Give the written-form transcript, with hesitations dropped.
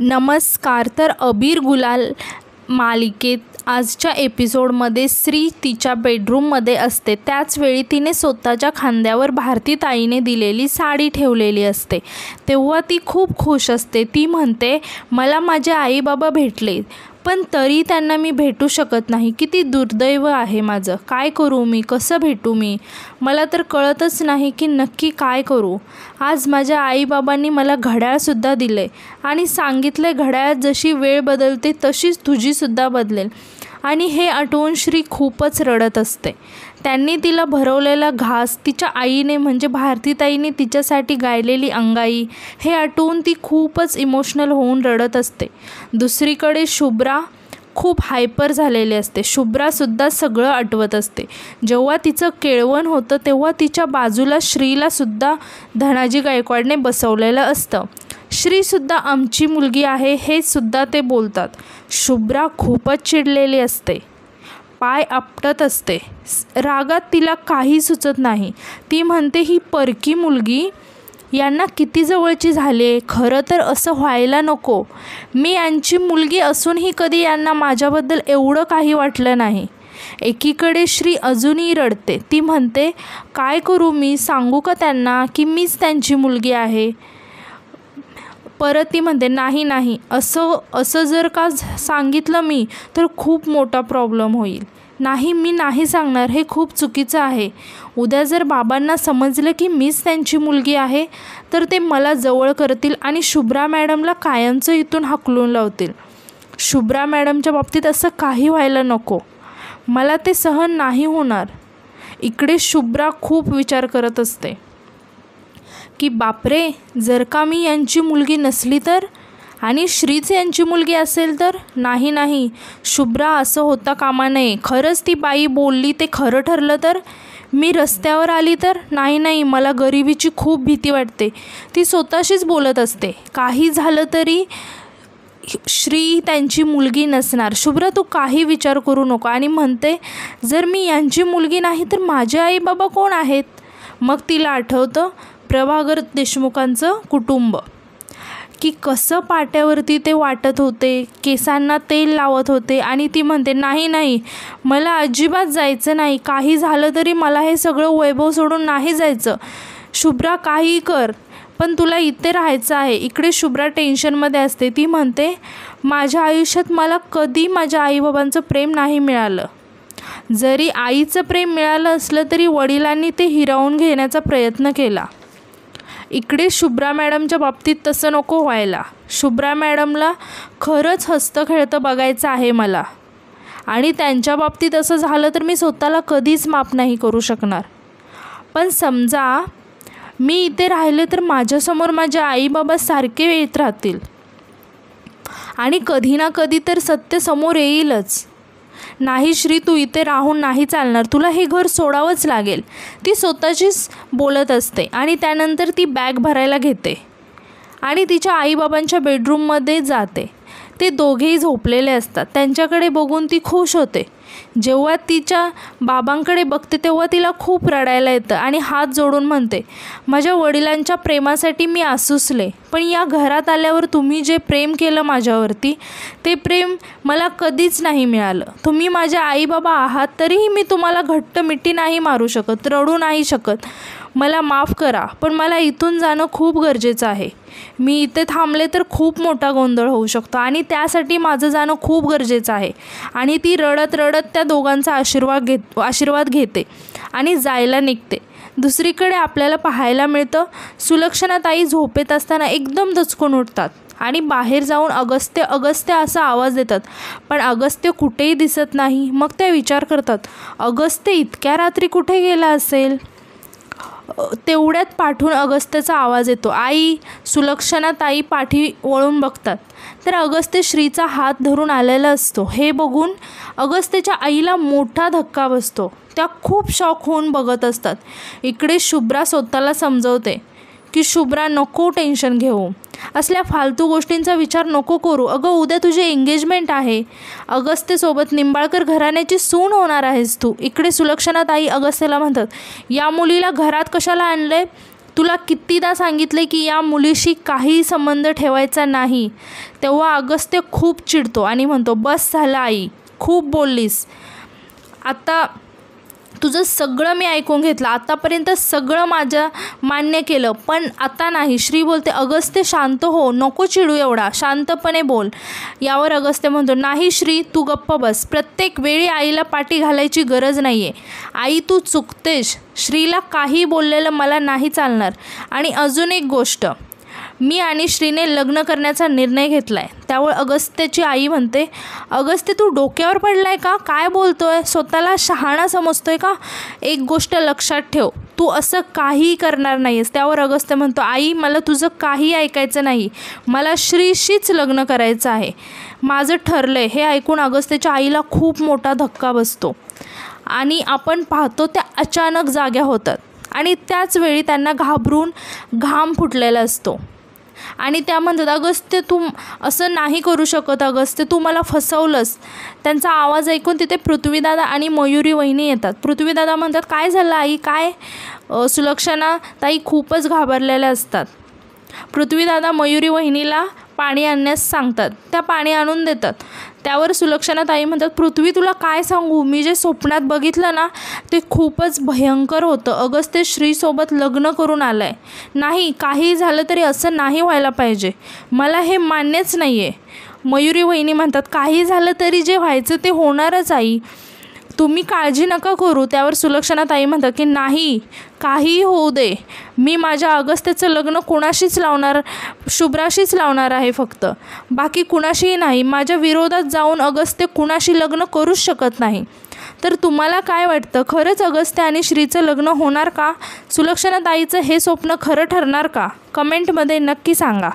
नमस्कार. तर अबीर गुलाल मालिकेत आजच्या एपिसोडमध्ये श्री तिच्या बेडरूममध्ये असते. त्याचवेळी तिने स्वतःच्या खांद्यावर भारतीताईने दिलेली साडी ठेवलेली असते. तेव्हा ती खूप खुश असते. ती म्हणते, मला माझे आई बाबा भेटले, पण तरी त्यांना मी भेटू शकत नाही. किती दुर्दैव आहे माझं. काय करू मी, कसं भेटू मी, मला तर कळतच नाही की नक्की काय करू. आज माझ्या आईबाबांनी मला घड्याळसुद्धा दिले आणि सांगितले, घड्याळात जशी वेळ बदलते तशीच तुझीसुद्धा बदलेल. आणि हे आठवून श्री खूपच रडत असते. त्यांनी तिला भरवलेला घास, तिच्या आईने म्हणजे भारतीताईने तिच्यासाठी गायलेली अंगाई, हे आठवून ती खूपच इमोशनल होऊन रडत असते. दुसरीकडे शुभ्रा खूप हायपर झालेली असते. शुभ्रासुद्धा सगळं आठवत असते. जेव्हा तिचं केळवण होतं तेव्हा तिच्या बाजूला श्रीलासुद्धा धनाजी गायकवाडने बसवलेलं असतं. श्रीसुद्धा आमची मुलगी आहे हे सुद्धा ते बोलतात. शुभ्रा खूपच चिडलेली असते, पाय आपटत असते. रागात तिला काही सुचत नाही. ती म्हणते, ही परकी मुलगी यांना किती जवळची झाली आहे. खरं तर असं व्हायला नको. मी यांची मुलगी असूनही कधी यांना माझ्याबद्दल एवढं काही वाटलं नाही. एकीकडे श्री अजूनही रडते. ती म्हणते, काय करू मी, सांगू का त्यांना की मीच त्यांची मुलगी आहे. परत ती म्हणते, नाही असं जर का सांगितलं मी तर खूप मोठा प्रॉब्लेम होईल. नाही, मी नाही सांगणार, हे खूप चुकीचं आहे. उद्या जर बाबांना समजलं की मीच त्यांची मुलगी आहे तर ते मला जवळ करतील आणि शुभ्रा मॅडमला कायमचं इथून हाकलून लावतील. शुभ्रा मॅडमच्या बाबतीत असं काही व्हायला नको. मला ते सहन नाही होणार. इकडे शुभ्रा खूप विचार करत असते की बापरे, जर का मी यांची मुलगी नसली तर, आणि श्रीच यांची मुलगी असेल तर. नाही, शुभ्रा असं होता कामा नये. खरंच ती बाई बोलली ते खरं ठरलं तर, मी रस्त्यावर आली तर. नाही, मला गरिबीची खूप भीती वाटते. ती स्वतःशीच बोलत असते. काही झालं तरी श्री त्यांची मुलगी नसणार. शुभ्रा, तू काही विचार करू नको. आणि म्हणते, जर मी यांची मुलगी नाही तर माझे आई बाबा कोण आहेत. मग तिला आठवतं प्रभाकर देशमुखांचं कुटुंब, की कसं पाट्यावरती ते वाटत होते, केसांना तेल लावत होते. आणि ती म्हणते, नाही, मला अजिबात जायचं नाही. काही झालं तरी मला हे सगळं वैभव सोडून नाही जायचं. शुभ्रा, काही कर, पण तुला इथे राहायचं आहे. इकडे शुभ्रा टेन्शनमध्ये असते. ती म्हणते, माझ्या आयुष्यात मला कधी माझ्या आईबाबांचं प्रेम नाही मिळालं. जरी आईचं प्रेम मिळालं असलं तरी वडिलांनी ते हिरावून घेण्याचा प्रयत्न केला. इकडे शुभ्रा मॅडमच्या बाबतीत तसं नको व्हायला. शुभ्रा मॅडमला खरंच हसतं खेळतं बघायचं आहे मला. आणि त्यांच्या बाबतीत असं झालं तर मी स्वतःला कधीच माफ नाही करू शकणार. पण समजा मी इथे राहिले तर माझ्यासमोर माझे आई बाबा सारखे येत राहतील आणि कधी ना कधी तर सत्य समोर येईलच. नाही श्री, तू इथे राहून नाही चालणार, तुला हे घर सोडावंच लागेल. ती स्वतःशीच बोलत असते. आणि त्यानंतर ती बॅग भरायला घेते आणि तिच्या आईबाबांच्या बेडरूममध्ये जाते. ते दोघेही झोपलेले असतात. त्यांच्याकडे बघून ती खुश होते. जेव्हा तिच्या बाबांकडे बघते तेव्हा तिला खूप रडायला येतं आणि हात जोडून म्हणते, माझ्या वडिलांच्या प्रेमासाठी मी आसुसले, पण या घरात आल्यावर तुम्ही जे प्रेम केलं माझ्यावरती ते प्रेम मला कधीच नाही मिळालं. तुम्ही माझे आईबाबा आहात तरीही मी तुम्हाला घट्ट मिठी नाही मारू शकत, रडू नाही शकत. मला माफ करा, पण मला इथून जाणं खूप गरजेचं आहे. मी इथे थांबले तर खूप मोठा गोंधळ होऊ शकतो आणि त्यासाठी माझं जाणं खूप गरजेचं आहे. आणि ती रडत रडत त्या दोघांचा आशीर्वाद घेते आणि जायला निघते. दुसरीकडे आपल्याला पाहायला मिळतं, सुलक्षणाताई झोपेत असताना एकदम दचकून उठतात आणि बाहेर जाऊन अगस्त्य असा आवाज देतात. पण अगस्त्य कुठेही दिसत नाही. मग त्या विचार करतात, अगस्त्य इतक्या रात्री कुठे गेला असेल. तेवढ्यात पाठून अगस्त्यचा आवाज येतो. आई, सुलक्षणाताई पाठी वळून बघतात तर अगस्त्य श्रीचा हात धरून आलेला असतो. हे बघून अगस्त्यच्या आईला मोठा धक्का बसतो. त्या खूप शॉक होऊन बघत असतात. इकडे शुभ्रा स्वतःला समजवते की शुभ्रा, नको टेन्शन घेऊ, असल्या फालतू गोष्टींचा विचार नको करू. अगं, उद्या तुझी एंगेजमेंट आहे. अगस्त्यसोबत निंबाळकर घराण्याची सून होणार आहेस तू. इकडे सुलक्षणाताई अगस्त्यला म्हणतात, या मुलीला घरात कशाला आणलंय. तुला कितीदा सांगितले की या मुलीशी काही संबंध ठेवायचा नाही. तेव्हा अगस्त्य खूप चिडतो आणि म्हणतो, बस झालं आई, खूप बोललीस. आता तुझं सगळं मी ऐकून घेतलं, आतापर्यंत सगळं माझं मान्य केलं, पण आता नाही. श्री बोलते, अगस्त्य शांत हो, नको चिडू एवढा, शांतपणे बोल. यावर अगस्त्य म्हणतो, नाही श्री, तू गप्प बस. प्रत्येक वेळी आईला पाठी घालायची गरज नाही आहे. आई तू चुकतेस. श्रीला काही बोललेलं मला नाही चालणार. आणि अजून एक गोष्ट, मी आणि श्रीने लग्न करण्याचा निर्णय घेतला आहे. त्यावर अगस्त्याची आई म्हणते, अगस्त्य तू डोक्यावर पडलाय का? काय बोलतोय? स्वतःला शहाणा समजतोय का? एक गोष्ट लक्षात ठेव, तू असं काही करणार नाहीस. त्यावर अगस्त्य म्हणतो, आई मला तुझं काही ऐकायचं नाही, मला श्रीशीच लग्न करायचं आहे, माझं ठरलंय. हे ऐकून अगस्त्याच्या आईला खूप मोठा धक्का बसतो आणि आपण पाहतो त्या अचानक जाग्या होतात आणि त्याच वेळी त्यांना घाबरून घाम फुटलेला असतो आणि त्या म्हणतात, अगस्त्य तू असं नाही करू शकत, अगस्त्य तू मला फसवलंस. त्यांचा आवाज ऐकून तिथे पृथ्वीदादा आणि मयुरी वहिनी येतात. पृथ्वीदादा म्हणतात, काय झालं आई, काय? सुलक्षणा ताई खूपच घाबरलेल्या असतात. पृथ्वीदादा मयुरी वहिनीला पाणी आणण्यास सांगतात. त्या पाणी आणून देतात. त्यावर सुलक्षणा ताई म्हणतात, पृथ्वी तुला काय सांगू, मी जे स्वप्नात बघितलं ना ते खूपच भयंकर होतं. अगस्त्य श्रीसोबत लग्न करून आलं आहे. नाही, काही झालं तरी असं नाही व्हायला पाहिजे, मला हे मान्यच नाही आहे. मयुरी वहिनी म्हणतात, काही झालं तरी जे व्हायचं ते होणारच आई, तुम्ही काळजी नका करू. त्यावर सुलक्षणा ताई म्हणतात की नाही, काहीही होऊ दे, मी माझ्या अगस्त्याचं लग्न कुणाशीच लावणार, शुभ्राशीच लावणार आहे फक्त, बाकी कुणाशीही नाही. माझ्या विरोधात जाऊन अगस्त्य कुणाशी लग्न करूच शकत नाही. तर तुम्हाला काय वाटतं, खरंच अगस्त्य आणि श्रीचं लग्न होणार का? सुलक्षणा ताईचं हे स्वप्न खरं ठरणार का? कमेंटमध्ये नक्की सांगा.